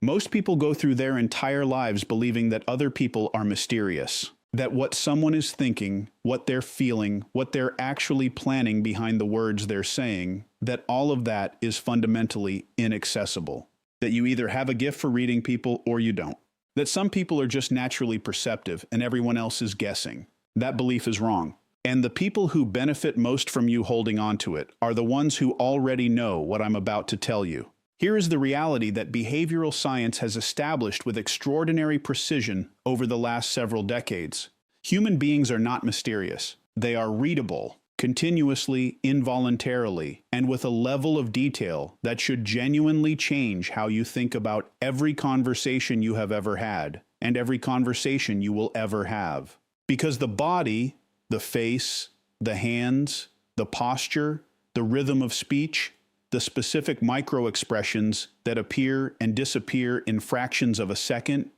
Most people go through their entire lives believing that other people are mysterious, that what someone is thinking, what they're feeling, what they're actually planning behind the words they're saying, that all of that is fundamentally inaccessible. That you either have a gift for reading people or you don't. That some people are just naturally perceptive and everyone else is guessing. That belief is wrong. And the people who benefit most from you holding on to it are the ones who already know what I'm about to tell you. Here is the reality that behavioral science has established with extraordinary precision over the last several decades. Human beings are not mysterious. They are readable, continuously, involuntarily, and with a level of detail that should genuinely change how you think about every conversation you have ever had and every conversation you will ever have. Because the body, the face, the hands, the posture, the rhythm of speech, the specific microexpressions that appear and disappear in fractions of a second,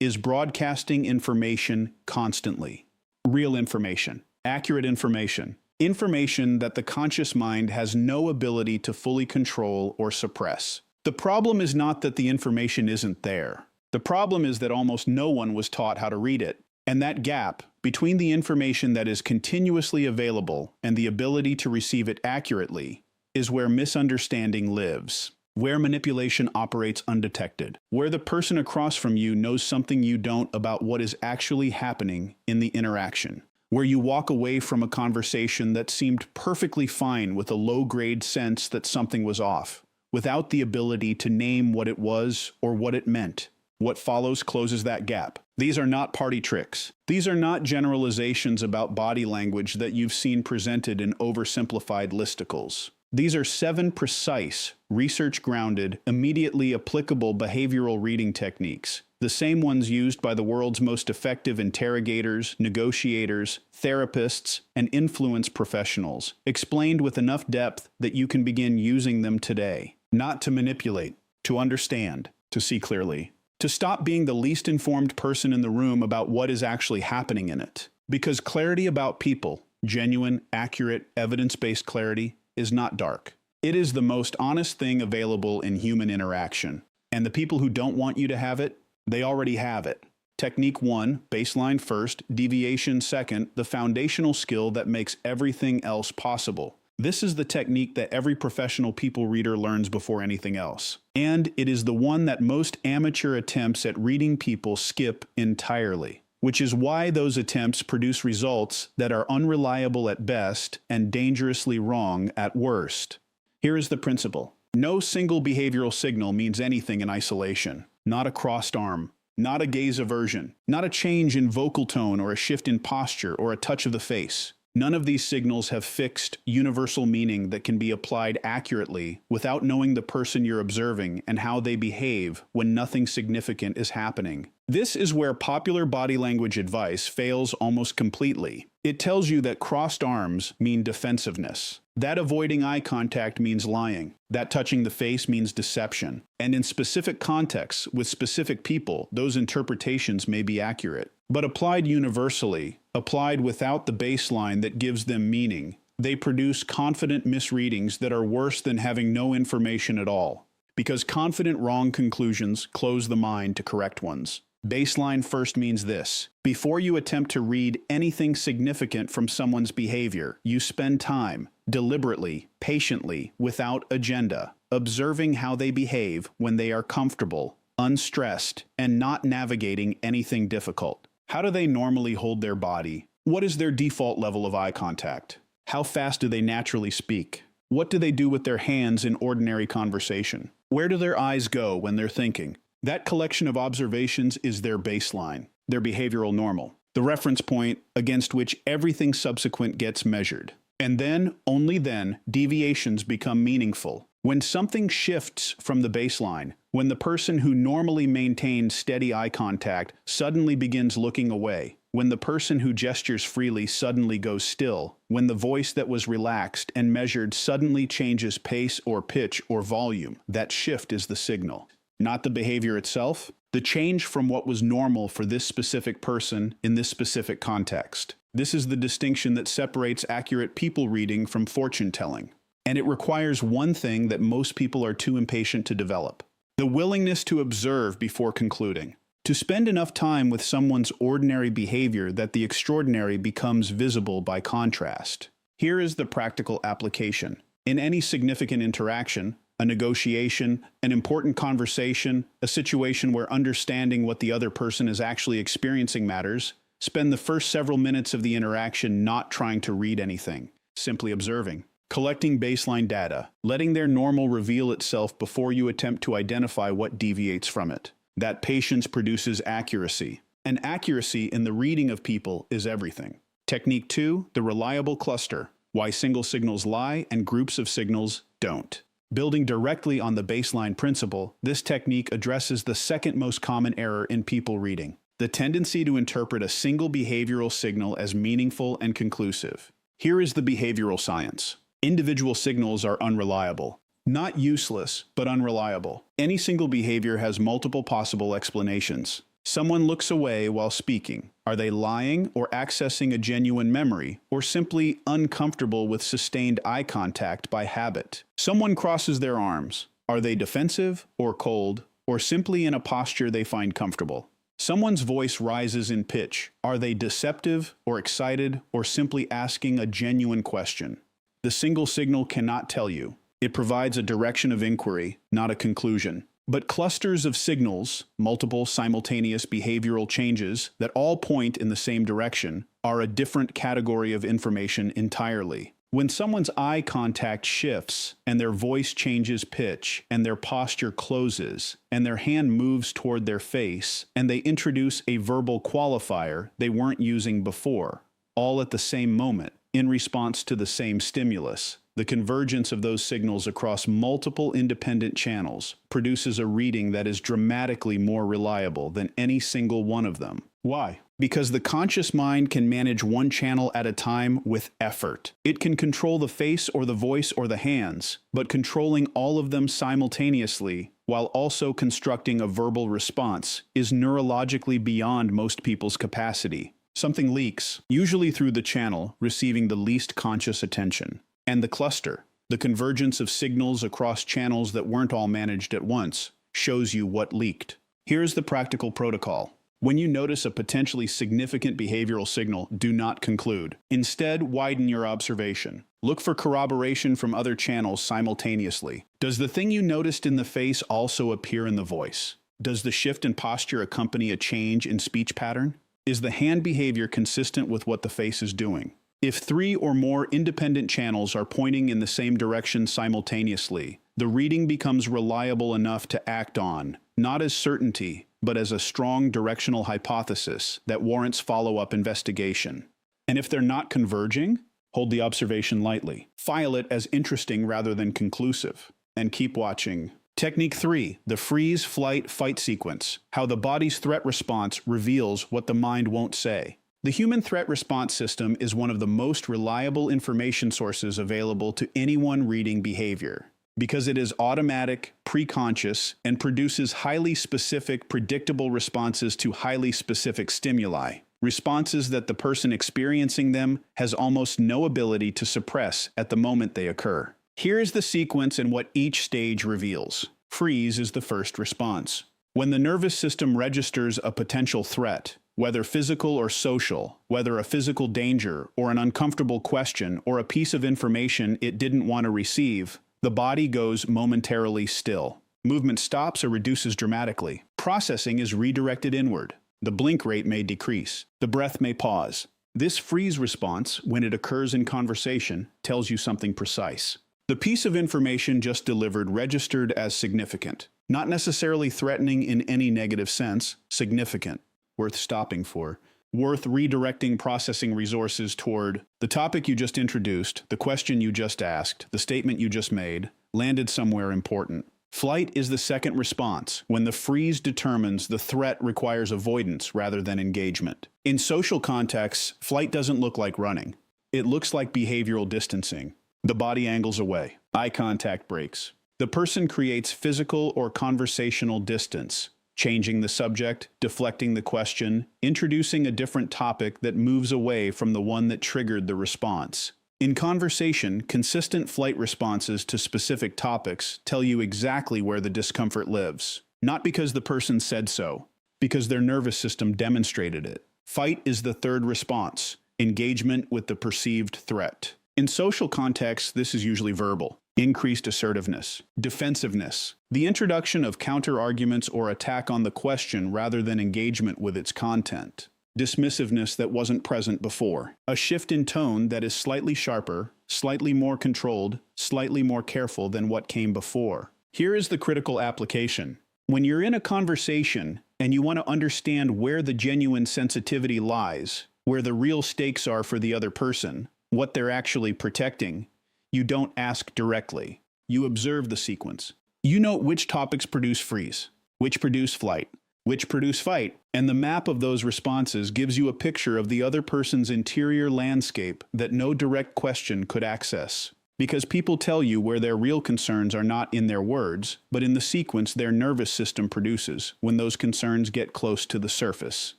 is broadcasting information constantly. Real information, accurate information, information that the conscious mind has no ability to fully control or suppress. The problem is not that the information isn't there. The problem is that almost no one was taught how to read it. And that gap between the information that is continuously available and the ability to receive it accurately is where misunderstanding lives, where manipulation operates undetected, where the person across from you knows something you don't about what is actually happening in the interaction, where you walk away from a conversation that seemed perfectly fine with a low-grade sense that something was off, without the ability to name what it was or what it meant. What follows closes that gap. These are not party tricks. These are not generalizations about body language that you've seen presented in oversimplified listicles. These are 7 precise, research-grounded, immediately applicable behavioral reading techniques, the same ones used by the world's most effective interrogators, negotiators, therapists, and influence professionals, explained with enough depth that you can begin using them today. Not to manipulate, to understand, to see clearly. To stop being the least informed person in the room about what is actually happening in it. Because clarity about people, genuine, accurate, evidence-based clarity, is not dark. It is the most honest thing available in human interaction. And the people who don't want you to have it, they already have it. Technique 1, baseline first, deviation second, the foundational skill that makes everything else possible. This is the technique that every professional people reader learns before anything else. And it is the one that most amateur attempts at reading people skip entirely. Which is why those attempts produce results that are unreliable at best and dangerously wrong at worst. Here is the principle. No single behavioral signal means anything in isolation. Not a crossed arm, not a gaze aversion, not a change in vocal tone or a shift in posture or a touch of the face. None of these signals have fixed, universal meaning that can be applied accurately without knowing the person you're observing and how they behave when nothing significant is happening. This is where popular body language advice fails almost completely. It tells you that crossed arms mean defensiveness, that avoiding eye contact means lying, that touching the face means deception. And in specific contexts, with specific people, those interpretations may be accurate. But applied universally, applied without the baseline that gives them meaning, they produce confident misreadings that are worse than having no information at all. Because confident wrong conclusions close the mind to correct ones. Baseline first means this. Before you attempt to read anything significant from someone's behavior, you spend time, deliberately, patiently, without agenda, observing how they behave when they are comfortable, unstressed, and not navigating anything difficult. How do they normally hold their body? What is their default level of eye contact? How fast do they naturally speak? What do they do with their hands in ordinary conversation? Where do their eyes go when they're thinking? That collection of observations is their baseline, their behavioral normal, the reference point against which everything subsequent gets measured. And then, only then, deviations become meaningful. When something shifts from the baseline, when the person who normally maintains steady eye contact suddenly begins looking away, when the person who gestures freely suddenly goes still, when the voice that was relaxed and measured suddenly changes pace or pitch or volume, that shift is the signal. Not the behavior itself, the change from what was normal for this specific person in this specific context. This is the distinction that separates accurate people reading from fortune telling. And it requires one thing that most people are too impatient to develop: The willingness to observe before concluding. To spend enough time with someone's ordinary behavior that the extraordinary becomes visible by contrast. Here is the practical application. In any significant interaction, a negotiation, an important conversation, a situation where understanding what the other person is actually experiencing matters, spend the first several minutes of the interaction not trying to read anything, simply observing. Collecting baseline data, letting their normal reveal itself before you attempt to identify what deviates from it. That patience produces accuracy. And accuracy in the reading of people is everything. Technique 2, the reliable cluster. Why single signals lie and groups of signals don't. Building directly on the baseline principle, this technique addresses the second most common error in people reading, the tendency to interpret a single behavioral signal as meaningful and conclusive. Here is the behavioral science. Individual signals are unreliable. Not useless, but unreliable. Any single behavior has multiple possible explanations. Someone looks away while speaking. Are they lying or accessing a genuine memory, or simply uncomfortable with sustained eye contact by habit? Someone crosses their arms. Are they defensive or cold, or simply in a posture they find comfortable? Someone's voice rises in pitch. Are they deceptive or excited, or simply asking a genuine question? The single signal cannot tell you. It provides a direction of inquiry, not a conclusion. But clusters of signals, multiple simultaneous behavioral changes that all point in the same direction, are a different category of information entirely. When someone's eye contact shifts, and their voice changes pitch, and their posture closes, and their hand moves toward their face, and they introduce a verbal qualifier they weren't using before, all at the same moment, in response to the same stimulus, the convergence of those signals across multiple independent channels produces a reading that is dramatically more reliable than any single one of them. Why? Because the conscious mind can manage one channel at a time with effort. It can control the face or the voice or the hands, but controlling all of them simultaneously while also constructing a verbal response is neurologically beyond most people's capacity. Something leaks, usually through the channel receiving the least conscious attention. And the cluster, the convergence of signals across channels that weren't all managed at once, shows you what leaked. Here's the practical protocol. When you notice a potentially significant behavioral signal, do not conclude. Instead, widen your observation. Look for corroboration from other channels simultaneously. Does the thing you noticed in the face also appear in the voice? Does the shift in posture accompany a change in speech pattern? Is the hand behavior consistent with what the face is doing? If 3 or more independent channels are pointing in the same direction simultaneously, the reading becomes reliable enough to act on, not as certainty, but as a strong directional hypothesis that warrants follow-up investigation. And if they're not converging, hold the observation lightly. File it as interesting rather than conclusive, and keep watching. Technique 3, the freeze, flight, fight sequence. How the body's threat response reveals what the mind won't say. The human threat response system is one of the most reliable information sources available to anyone reading behavior, because it is automatic, preconscious, and produces highly specific, predictable responses to highly specific stimuli, responses that the person experiencing them has almost no ability to suppress at the moment they occur. Here is the sequence and what each stage reveals. Freeze is the first response. When the nervous system registers a potential threat, whether physical or social, whether a physical danger or an uncomfortable question or a piece of information it didn't want to receive, the body goes momentarily still. Movement stops or reduces dramatically. Processing is redirected inward. The blink rate may decrease. The breath may pause. This freeze response, when it occurs in conversation, tells you something precise. The piece of information just delivered registered as significant, not necessarily threatening in any negative sense, significant. Worth stopping for, worth redirecting processing resources toward. The topic you just introduced, the question you just asked, the statement you just made, landed somewhere important. Flight is the second response, when the freeze determines the threat requires avoidance rather than engagement. In social contexts, flight doesn't look like running. It looks like behavioral distancing. The body angles away. Eye contact breaks. The person creates physical or conversational distance, changing the subject, deflecting the question, introducing a different topic that moves away from the one that triggered the response. In conversation, consistent flight responses to specific topics tell you exactly where the discomfort lives. Not because the person said so, because their nervous system demonstrated it. Fight is the third response, engagement with the perceived threat. In social contexts, this is usually verbal. Increased assertiveness, defensiveness, the introduction of counter-arguments or attack on the question rather than engagement with its content. Dismissiveness that wasn't present before. A shift in tone that is slightly sharper, slightly more controlled, slightly more careful than what came before. Here is the critical application. When you're in a conversation and you want to understand where the genuine sensitivity lies, where the real stakes are for the other person, what they're actually protecting, you don't ask directly. You observe the sequence. You note which topics produce freeze, which produce flight, which produce fight, and the map of those responses gives you a picture of the other person's interior landscape that no direct question could access. Because people tell you where their real concerns are not in their words, but in the sequence their nervous system produces when those concerns get close to the surface.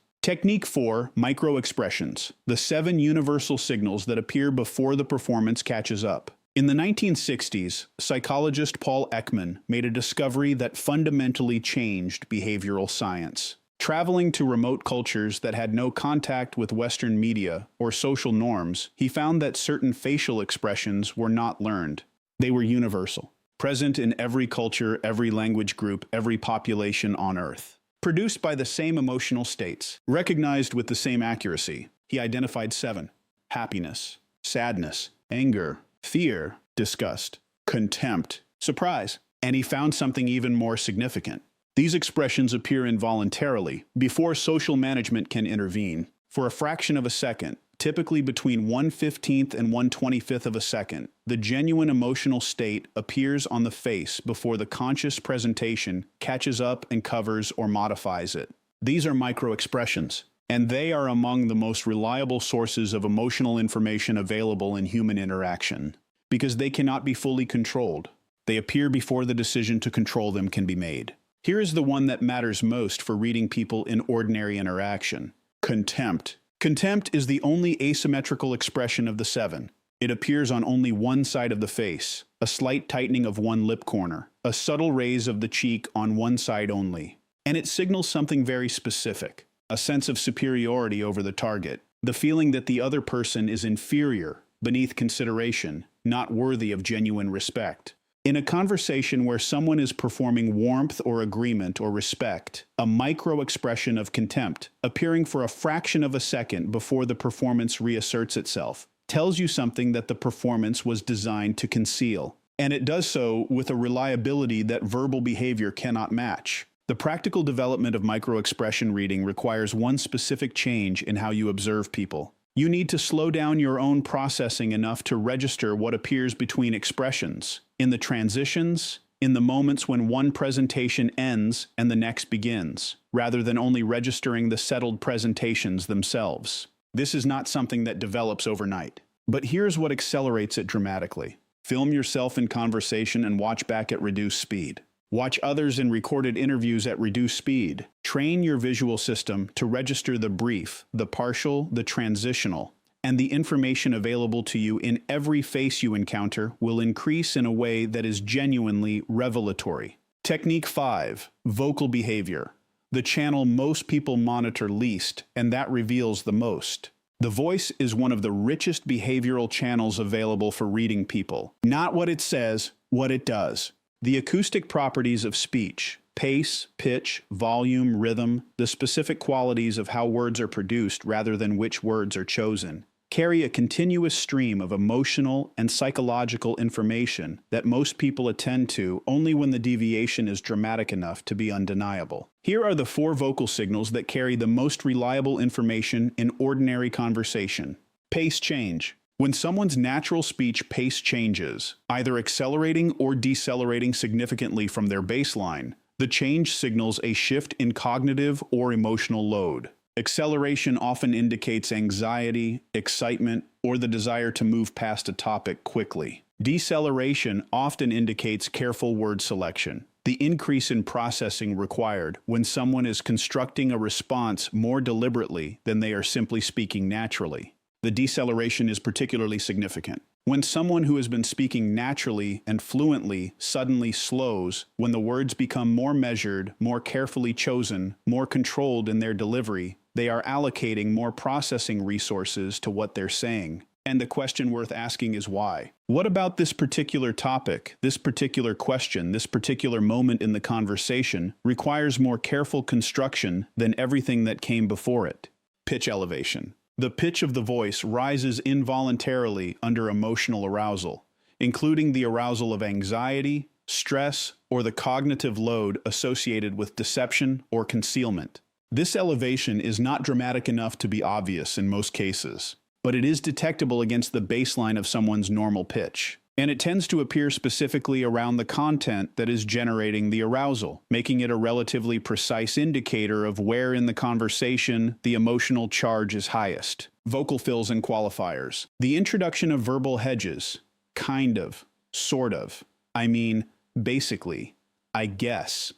Technique 4, microexpressions, the 7 universal signals that appear before the performance catches up. In the 1960s, psychologist Paul Ekman made a discovery that fundamentally changed behavioral science. Traveling to remote cultures that had no contact with Western media or social norms, he found that certain facial expressions were not learned. They were universal, present in every culture, every language group, every population on Earth. Produced by the same emotional states, recognized with the same accuracy. He identified 7: happiness, sadness, anger, fear, disgust, contempt, surprise. And he found something even more significant. These expressions appear involuntarily, before social management can intervene. For a fraction of a second, typically between 1/15th and 1/25th of a second, the genuine emotional state appears on the face before the conscious presentation catches up and covers or modifies it. These are microexpressions, and they are among the most reliable sources of emotional information available in human interaction. Because they cannot be fully controlled, they appear before the decision to control them can be made. Here is the one that matters most for reading people in ordinary interaction: contempt. Contempt is the only asymmetrical expression of the 7. It appears on only one side of the face, a slight tightening of one lip corner, a subtle raise of the cheek on one side only. And it signals something very specific, a sense of superiority over the target, the feeling that the other person is inferior, beneath consideration, not worthy of genuine respect. In a conversation where someone is performing warmth or agreement or respect, a micro-expression of contempt, appearing for a fraction of a second before the performance reasserts itself, tells you something that the performance was designed to conceal. And it does so with a reliability that verbal behavior cannot match. The practical development of micro-expression reading requires one specific change in how you observe people. You need to slow down your own processing enough to register what appears between expressions, in the transitions, in the moments when one presentation ends and the next begins, rather than only registering the settled presentations themselves. This is not something that develops overnight. But here's what accelerates it dramatically. Film yourself in conversation and watch back at reduced speed. Watch others in recorded interviews at reduced speed. Train your visual system to register the brief, the partial, the transitional, and the information available to you in every face you encounter will increase in a way that is genuinely revelatory. Technique 5, vocal behavior. The channel most people monitor least, and that reveals the most. The voice is one of the richest behavioral channels available for reading people. Not what it says, what it does. The acoustic properties of speech, pace, pitch, volume, rhythm, the specific qualities of how words are produced rather than which words are chosen, carry a continuous stream of emotional and psychological information that most people attend to only when the deviation is dramatic enough to be undeniable. Here are the 4 vocal signals that carry the most reliable information in ordinary conversation. Pace change. When someone's natural speech pace changes, either accelerating or decelerating significantly from their baseline, the change signals a shift in cognitive or emotional load. Acceleration often indicates anxiety, excitement, or the desire to move past a topic quickly. Deceleration often indicates careful word selection, the increase in processing required when someone is constructing a response more deliberately than they are simply speaking naturally. The deceleration is particularly significant. When someone who has been speaking naturally and fluently suddenly slows, when the words become more measured, more carefully chosen, more controlled in their delivery, they are allocating more processing resources to what they're saying. And the question worth asking is why? What about this particular topic, this particular question, this particular moment in the conversation requires more careful construction than everything that came before it? Pitch elevation. The pitch of the voice rises involuntarily under emotional arousal, including the arousal of anxiety, stress, or the cognitive load associated with deception or concealment. This elevation is not dramatic enough to be obvious in most cases, but it is detectable against the baseline of someone's normal pitch. And it tends to appear specifically around the content that is generating the arousal, making it a relatively precise indicator of where in the conversation the emotional charge is highest. Vocal fills and qualifiers. The introduction of verbal hedges, kind of, sort of, I mean, basically, I guess,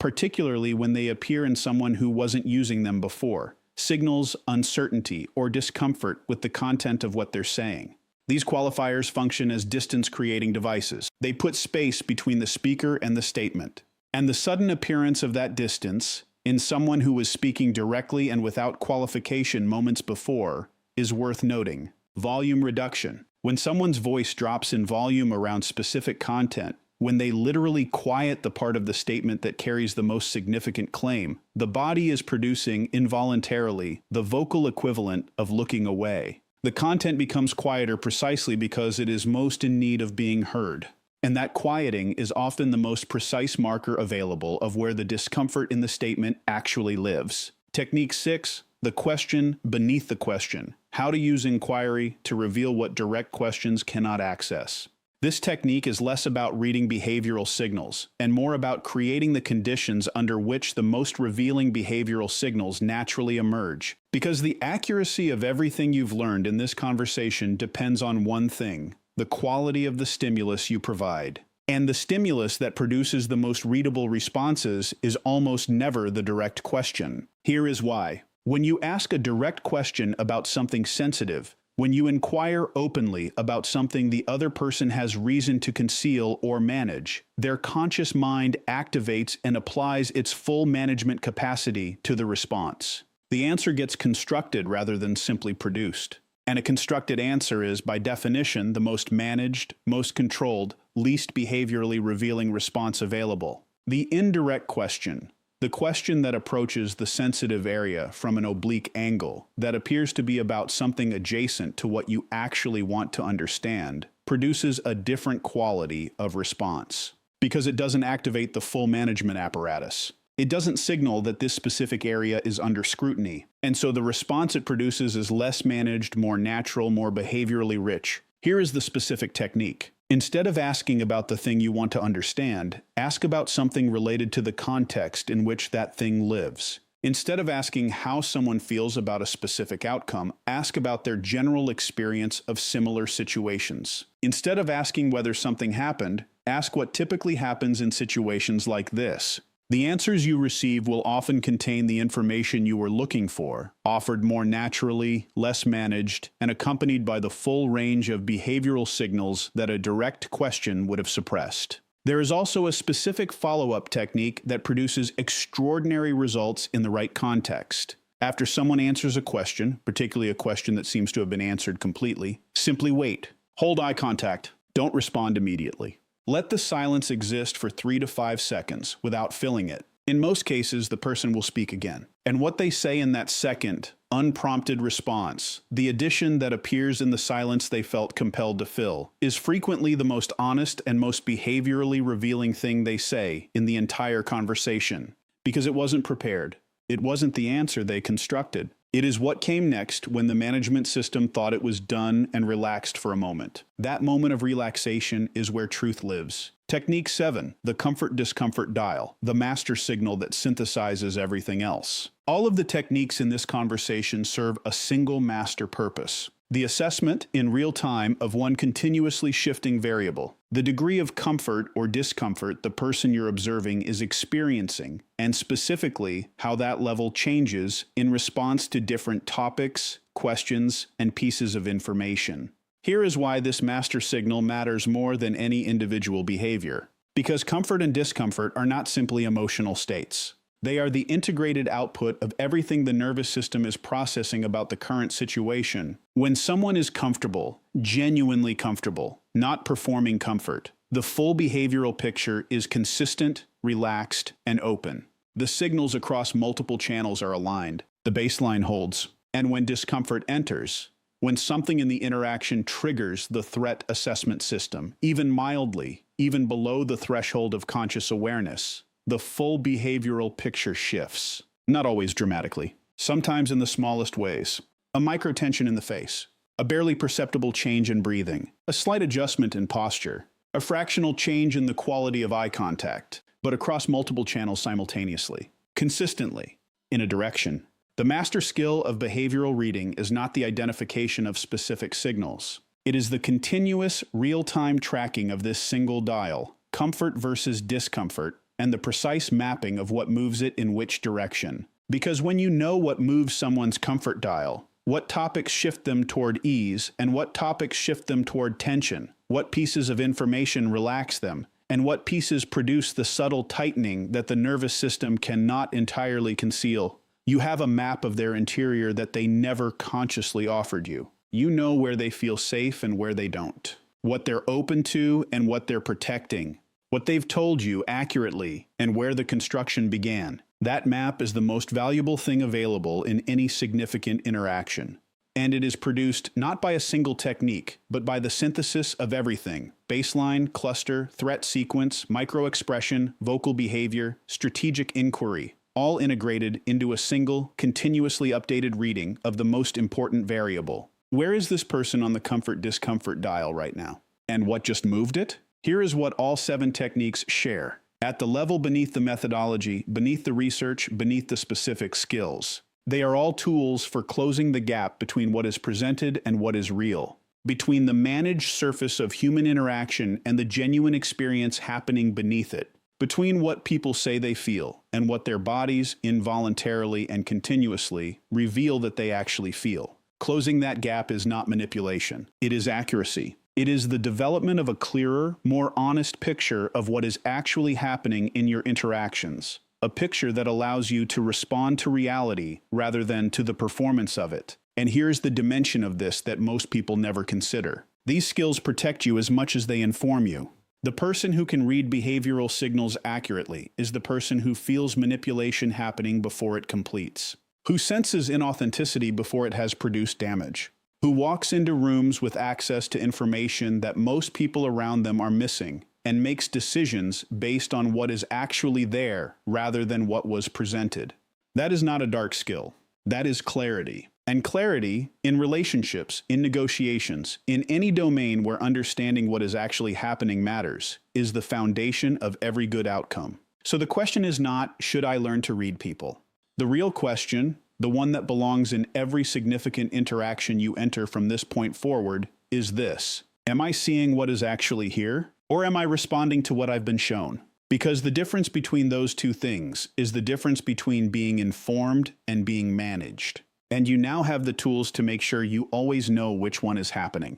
particularly when they appear in someone who wasn't using them before, signals uncertainty or discomfort with the content of what they're saying. These qualifiers function as distance-creating devices. They put space between the speaker and the statement. And the sudden appearance of that distance, in someone who was speaking directly and without qualification moments before, is worth noting. Volume reduction. When someone's voice drops in volume around specific content, when they literally quiet the part of the statement that carries the most significant claim, the body is producing, involuntarily, the vocal equivalent of looking away. The content becomes quieter precisely because it is most in need of being heard. And that quieting is often the most precise marker available of where the discomfort in the statement actually lives. Technique 6, the question beneath the question. How to use inquiry to reveal what direct questions cannot access. This technique is less about reading behavioral signals and more about creating the conditions under which the most revealing behavioral signals naturally emerge. Because the accuracy of everything you've learned in this conversation depends on one thing: the quality of the stimulus you provide. And the stimulus that produces the most readable responses is almost never the direct question. Here is why. When you ask a direct question about something sensitive, when you inquire openly about something the other person has reason to conceal or manage, their conscious mind activates and applies its full management capacity to the response. The answer gets constructed rather than simply produced. And a constructed answer is, by definition, the most managed, most controlled, least behaviorally revealing response available. The indirect question. The question that approaches the sensitive area from an oblique angle, that appears to be about something adjacent to what you actually want to understand, produces a different quality of response. Because it doesn't activate the full management apparatus. It doesn't signal that this specific area is under scrutiny. And so the response it produces is less managed, more natural, more behaviorally rich. Here is the specific technique. Instead of asking about the thing you want to understand, ask about something related to the context in which that thing lives. Instead of asking how someone feels about a specific outcome, ask about their general experience of similar situations. Instead of asking whether something happened, ask what typically happens in situations like this. The answers you receive will often contain the information you were looking for, offered more naturally, less managed, and accompanied by the full range of behavioral signals that a direct question would have suppressed. There is also a specific follow-up technique that produces extraordinary results in the right context. After someone answers a question, particularly a question that seems to have been answered completely, simply wait. Hold eye contact. Don't respond immediately. Let the silence exist for 3 to 5 seconds without filling it. In most cases, the person will speak again. And what they say in that second, unprompted response, the addition that appears in the silence they felt compelled to fill, is frequently the most honest and most behaviorally revealing thing they say in the entire conversation. Because it wasn't prepared. It wasn't the answer they constructed. It is what came next when the management system thought it was done and relaxed for a moment. That moment of relaxation is where truth lives. Technique 7, the comfort-discomfort dial, the master signal that synthesizes everything else. All of the techniques in this conversation serve a single master purpose: the assessment in real time of one continuously shifting variable, the degree of comfort or discomfort the person you're observing is experiencing, and specifically how that level changes in response to different topics, questions, and pieces of information. Here is why this master signal matters more than any individual behavior. Because comfort and discomfort are not simply emotional states. They are the integrated output of everything the nervous system is processing about the current situation. When someone is comfortable, genuinely comfortable, not performing comfort, the full behavioral picture is consistent, relaxed, and open. The signals across multiple channels are aligned. The baseline holds. And when discomfort enters, when something in the interaction triggers the threat assessment system, even mildly, even below the threshold of conscious awareness, the full behavioral picture shifts. Not always dramatically. Sometimes in the smallest ways. A microtension in the face. A barely perceptible change in breathing. A slight adjustment in posture. A fractional change in the quality of eye contact, but across multiple channels simultaneously. Consistently. In a direction. The master skill of behavioral reading is not the identification of specific signals. It is the continuous, real-time tracking of this single dial, comfort versus discomfort, and the precise mapping of what moves it in which direction. Because when you know what moves someone's comfort dial, what topics shift them toward ease, and what topics shift them toward tension, what pieces of information relax them, and what pieces produce the subtle tightening that the nervous system cannot entirely conceal, you have a map of their interior that they never consciously offered you. You know where they feel safe and where they don't, what they're open to and what they're protecting, what they've told you accurately, and where the construction began. That map is the most valuable thing available in any significant interaction. And it is produced not by a single technique, but by the synthesis of everything: baseline, cluster, threat sequence, microexpression, vocal behavior, strategic inquiry, all integrated into a single, continuously updated reading of the most important variable. Where is this person on the comfort-discomfort dial right now? And what just moved it? Here is what all 7 techniques share. At the level beneath the methodology, beneath the research, beneath the specific skills. They are all tools for closing the gap between what is presented and what is real. Between the managed surface of human interaction and the genuine experience happening beneath it. Between what people say they feel and what their bodies, involuntarily and continuously, reveal that they actually feel. Closing that gap is not manipulation. It is accuracy. It is the development of a clearer, more honest picture of what is actually happening in your interactions. A picture that allows you to respond to reality rather than to the performance of it. And here's the dimension of this that most people never consider. These skills protect you as much as they inform you. The person who can read behavioral signals accurately is the person who feels manipulation happening before it completes, who senses inauthenticity before it has produced damage, who walks into rooms with access to information that most people around them are missing, and makes decisions based on what is actually there rather than what was presented. That is not a dark skill. That is clarity. And clarity in relationships, in negotiations, in any domain where understanding what is actually happening matters, is the foundation of every good outcome. So the question is not, should I learn to read people? The real question, the one that belongs in every significant interaction you enter from this point forward, is this: am I seeing what is actually here? Or am I responding to what I've been shown? Because the difference between those two things is the difference between being informed and being managed. And you now have the tools to make sure you always know which one is happening.